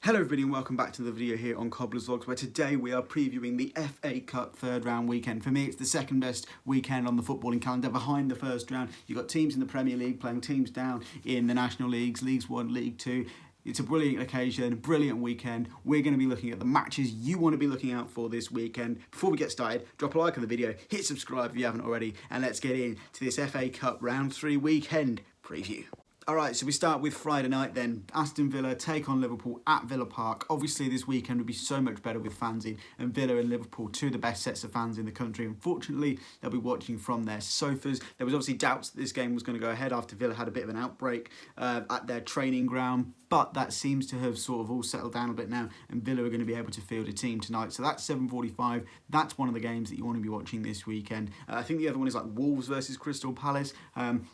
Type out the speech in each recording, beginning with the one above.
Hello everybody and welcome back to the video here on Cobblers Vlogs, where today we are previewing the FA Cup third round weekend. For me, it's the second best weekend on the footballing calendar behind the first round. You've got teams in the Premier League playing teams down in the National Leagues, Leagues 1, League 2. It's a brilliant occasion, brilliant weekend. We're going to be looking at the matches you want to be looking out for this weekend. Before we get started, drop a like on the video, hit subscribe if you haven't already, and let's get into this FA Cup round 3 weekend preview. Alright, so we start with Friday night then. Aston Villa take on Liverpool at Villa Park. Obviously this weekend would be so much better with fans in, and Villa and Liverpool, two of the best sets of fans in the country. Unfortunately, they'll be watching from their sofas. There was obviously doubts that this game was going to go ahead after Villa had a bit of an outbreak at their training ground, but that seems to have sort of all settled down a bit now, and Villa are going to be able to field a team tonight. So that's 7:45. That's one of the games that you want to be watching this weekend. I think the other one is like Wolves versus Crystal Palace.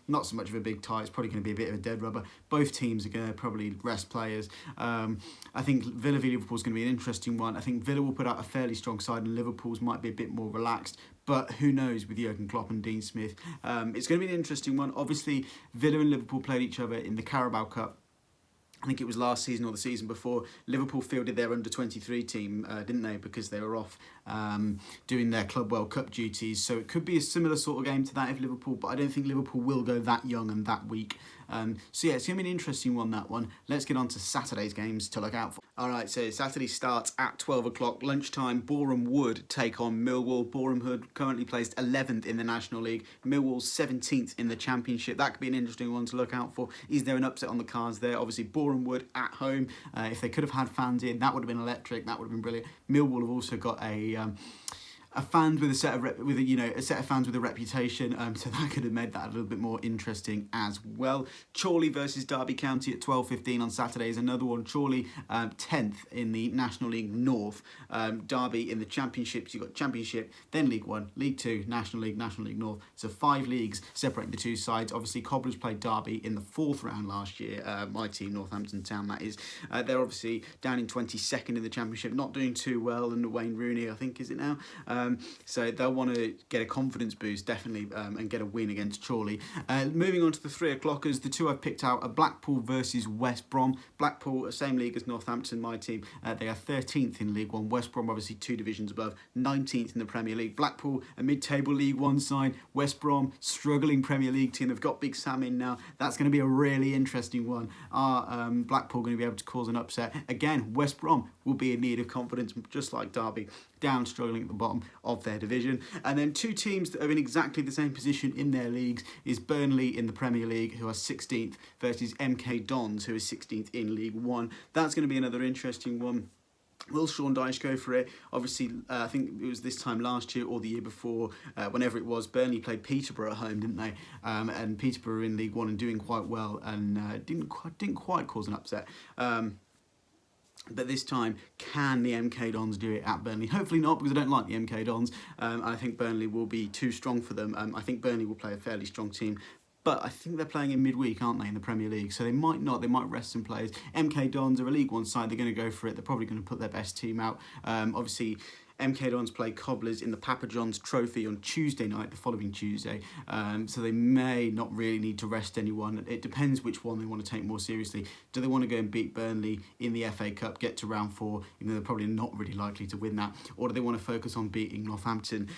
Not so much of a big tie. It's probably going to be a bit of a dead rubber. Both teams are going to probably rest players. I think Villa v Liverpool is going to be an interesting one. I think Villa will put out a fairly strong side, and Liverpool's might be a bit more relaxed. But who knows with Jurgen Klopp and Dean Smith. It's going to be an interesting one. Obviously, Villa and Liverpool played each other in the Carabao Cup. I think it was last season or the season before. Liverpool fielded their under-23 team, didn't they? Because they were off doing their Club World Cup duties. So it could be a similar sort of game to that if Liverpool, but I don't think Liverpool will go that young and that weak. So yeah, it's going to be an interesting one, that one. Let's get on to Saturday's games to look out for. All right, so Saturday starts at 12 o'clock. Lunchtime, Boreham Wood take on Millwall. Boreham Wood currently placed 11th in the National League. Millwall 17th in the Championship. That could be an interesting one to look out for. Is there an upset on the cards there? Obviously, Boreham Wood at home. If they could have had fans in, that would have been electric. That would have been brilliant. Millwall have also got a fans with a set of fans with a reputation, so that could have made that a little bit more interesting as well. Chorley versus Derby County at 12:15 on Saturday is another one. Chorley 10th in the National League North, Derby in the Championships. You've got Championship, then League 1, League 2, National League North. So 5 leagues separating the two sides. Obviously, Cobblers played Derby in the 4th round last year. My team, Northampton Town, that is. They're obviously down in 22nd in the Championship, not doing too well under Wayne Rooney, I think, is it now? So they'll want to get a confidence boost, definitely, and get a win against Chorley. Moving on to the 3 o'clockers, the two I've picked out are Blackpool versus West Brom. Blackpool, same league as Northampton, my team. They are 13th in League 1. West Brom, obviously, 2 divisions above, 19th in the Premier League. Blackpool, a mid-table League 1 side. West Brom, struggling Premier League team. They've got Big Sam in now. That's going to be a really interesting one. Are Blackpool going to be able to cause an upset? Again, West Brom will be in need of confidence, just like Derby, down struggling at the bottom of their division. And then 2 teams that are in exactly the same position in their leagues is Burnley in the Premier League, who are 16th, versus MK Dons, who is 16th in League 1. That's going to be another interesting one. Will Sean Dyche go for it? Obviously, I think it was this time last year or the year before, whenever it was, Burnley played Peterborough at home, didn't they? And Peterborough are in League 1 and doing quite well, and didn't quite cause an upset. But this time, can the MK Dons do it at Burnley? Hopefully not, because I don't like the MK Dons. I think Burnley will be too strong for them. I think Burnley will play a fairly strong team. But I think they're playing in midweek, aren't they, in the Premier League? So they might not. They might rest some players. MK Dons are a League 1 side. They're going to go for it. They're probably going to put their best team out. Obviously, MK Dons play Cobblers in the Papa John's Trophy on Tuesday night, the following Tuesday. So they may not really need to rest anyone. It depends which one they want to take more seriously. Do they want to go and beat Burnley in the FA Cup, get to round 4, even though they're probably not really likely to win that? Or do they want to focus on beating Northampton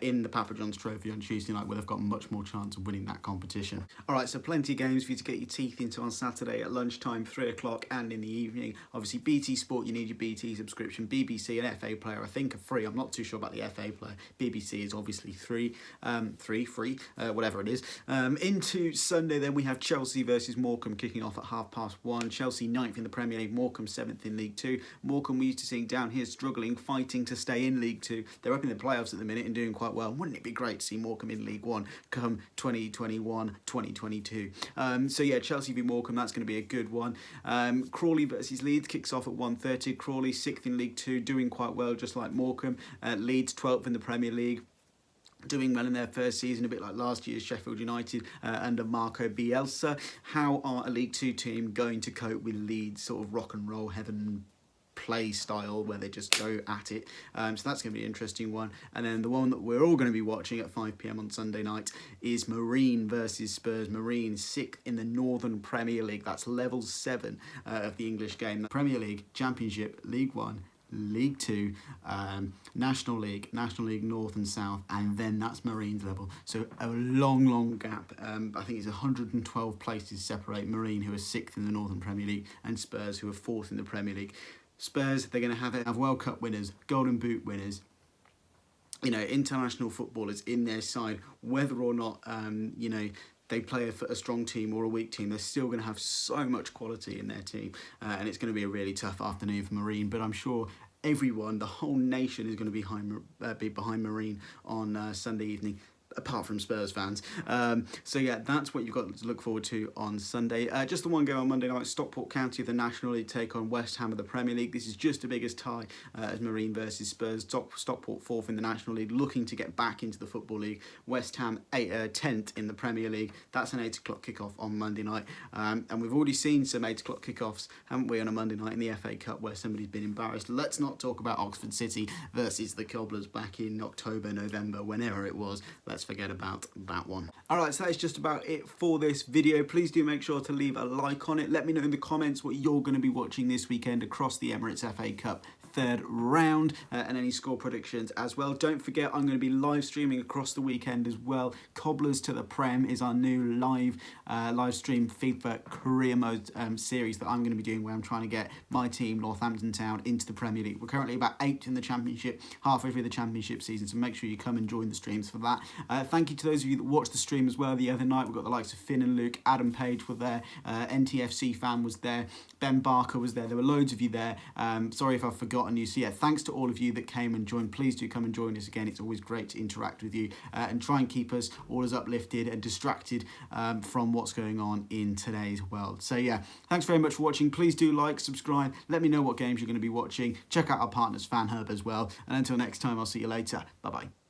in the Papa John's Trophy on Tuesday night, where they've got much more chance of winning that competition? All right, so plenty of games for you to get your teeth into on Saturday at lunchtime, 3 o'clock, and in the evening. Obviously, BT Sport, you need your BT subscription. BBC and FA Player, I think, are free. I'm not too sure about the FA Player. BBC is obviously free, whatever it is. Into Sunday, then we have Chelsea versus Morecambe kicking off at 1:30. Chelsea 9th in the Premier League, Morecambe 7th in League 2. Morecambe we used to seeing down here struggling, fighting to stay in League 2. They're up in the playoffs at the minute and doing quite well. Wouldn't it be great to see Morecambe in League 1 come 2021, 2022? So yeah, Chelsea v Morecambe, that's going to be a good one. Crawley versus Leeds kicks off at 1:30. Crawley 6th in League 2, doing quite well, just like Morecambe. Leeds 12th in the Premier League, doing well in their first season, a bit like last year's Sheffield United under Marco Bielsa. How are a League 2 team going to cope with Leeds, sort of rock and roll heaven play style where they just go at it. So that's going to be an interesting one. And then the one that we're all going to be watching at 5 p.m. on Sunday night is Marine versus Spurs. Marine 6th in the Northern Premier League. That's level 7 of the English game. The Premier League, Championship, League 1, League 2, National League North and South, and then that's Marine's level. So a long gap. I think it's 112 places separate Marine, who are 6th in the Northern Premier League, and Spurs, who are 4th in the Premier League. Spurs, they're going to have World Cup winners, Golden Boot winners, you know, international footballers in their side, whether or not, you know, they play a strong team or a weak team, they're still going to have so much quality in their team. And it's going to be a really tough afternoon for Marine, but I'm sure everyone, the whole nation is going to be behind Marine on Sunday evening, apart from Spurs fans. So yeah, that's what you've got to look forward to on Sunday. Just the one game on Monday night, Stockport County of the National League take on West Ham of the Premier League. This is just the biggest tie as Marine versus Spurs. Stockport 4th in the National League, looking to get back into the Football League. West Ham 10th in the Premier League. That's an 8 o'clock kickoff on Monday night. And we've already seen some 8 o'clock kickoffs, haven't we, on a Monday night in the FA Cup where somebody's been embarrassed. Let's not talk about Oxford City versus the Cobblers back in October, November, whenever it was. Let's forget about that one. Alright, so that's just about it for this video. Please do make sure to leave a like on it. Let me know in the comments what you're going to be watching this weekend across the Emirates FA Cup third round, and any score predictions as well. Don't forget, I'm going to be live streaming across the weekend as well. Cobblers to the Prem is our new live stream FIFA career mode series that I'm going to be doing, where I'm trying to get my team, Northampton Town, into the Premier League. We're currently about 8th in the Championship, halfway through the Championship season, so make sure you come and join the streams for that. Thank you to those of you that watched the stream as well the other night. We've got the likes of Finn and Luke, Adam Page were there, NTFC fan was there, Ben Barker was there. There were loads of you there. Sorry if I've forgotten you. So yeah, thanks to all of you that came and joined. Please do come and join us again. It's always great to interact with you and try and keep us all as uplifted and distracted from what's going on in today's world. So yeah, thanks very much for watching. Please do like, subscribe, let me know what games you're going to be watching. Check out our partners Fan Hub as well. And until next time, I'll see you later. Bye bye.